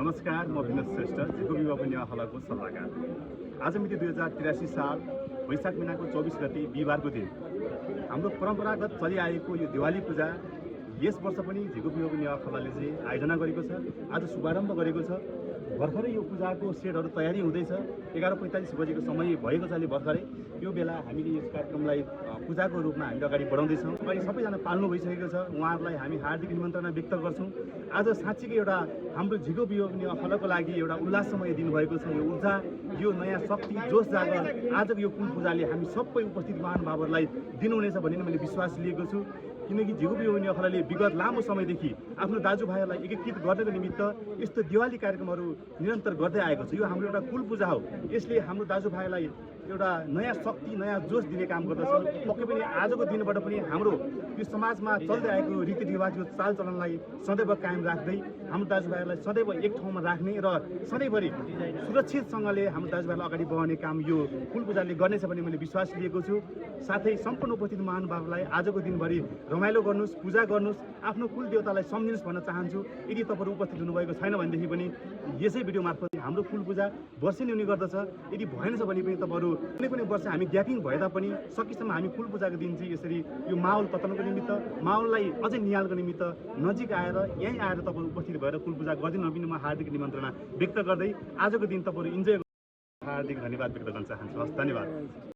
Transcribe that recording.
नमस्कार, म विनोद श्रेष्ठ, झिको विवाह पुण्य हलको सल्लाहकार। आज मिति 2083 साल वैशाख महिनाको 24 गते बिहिबारको दिन हाम्रो परम्परागत चलिआएको यो दिवाली पूजा यस वर्ष पनि झिको विवाह पुण्य हलले चाहिँ आयोजना गरेको छ। आज शुभारम्भ गरेको छ। भर्खरै यो पूजाको सेटहरू तयारी हुँदैछ। 11:45 बजेको समय भएको छ अहिले भर्खरै। यो बेला हामीले यस कार्यक्रमलाई पूजाको रूपमा हामीले अगाडि बढाउँदैछौँ। अनि सबैजना पाल्नु भइसकेको छ। उहाँहरूलाई हामी हार्दिक निमन्त्रणा व्यक्त गर्छौँ। आज साँच्चीकै एउटा हाम्रो झिको विवाह पुण्य हलको लागि एउटा उल्लासमय दिन भएको छ। यो ऊर्जा, यो नयाँ शक्ति, जोस जागर आजको यो कुल पूजाले हामी सबै उपस्थित महानुभावहरूलाई दिनुहुनेछ भन्ने मैले विश्वास लिएको छु। किनकि झिको विवाह पुण्य हलले विगत लामो समयदेखि आफ्नो दाजुभाइहरूलाई एकीकृत गर्नको निमित्त यस्तो दिवाली कार्यक्रमहरू निरन्तर गर्दै आएको छ। यो हाम्रो एउटा कुल पूजा हो। यसले हाम्रो दाजुभाइलाई एउटा नयाँ शक्ति, नयाँ जोस दिने काम गर्दछ। पक्कै पनि आजको दिनबाट पनि हाम्रो यो समाजमा चल्दै आएको रीतिरिवाज, यो चालचलनलाई सदैव कायम राख्दै हाम्रो दाजुभाइहरूलाई सदैव एक ठाउँमा राख्ने र सधैँभरि सुरक्षितसँगले हाम्रो दाजुभाइलाई अगाडि बढाउने काम यो कुल पूजाले गर्नेछ भन्ने मैले विश्वास लिएको छु। साथै सम्पूर्ण उपस्थित महानुभावलाई आजको दिनभरि रमाइलो गर्नुहोस्, पूजा गर्नुहोस्, आफ्नो कुल देवतालाई सम्झिनुहोस् भन्न चाहन्छु। यदि तपाईँहरू उपस्थित हुनुभएको छैन भनेदेखि पनि यसै भिडियो मार्फत हाम्रो कुल पूजा वर्षेनी हुने गर्दछ। यदि भएन भने पनि तपाईँहरू कुनै वर्ष हामी ग्यापिङ भए तापनि सकेसम्म हामी कुल पूजाको दिन चाहिँ यसरी यो माहौल पतनको निमित्त, माहौललाई अझै निहाल्को निमित्त नजिक आएर यहीँ आएर तपाईँहरू उपस्थित भएर कुल पूजा गरिदिनु पनि म हार्दिक निमन्त्रणा व्यक्त गर्दै आजको दिन तपाईँहरू इन्जोय हार्दिक धन्यवाद व्यक्त गर्न चाहन्छु। हस्, धन्यवाद।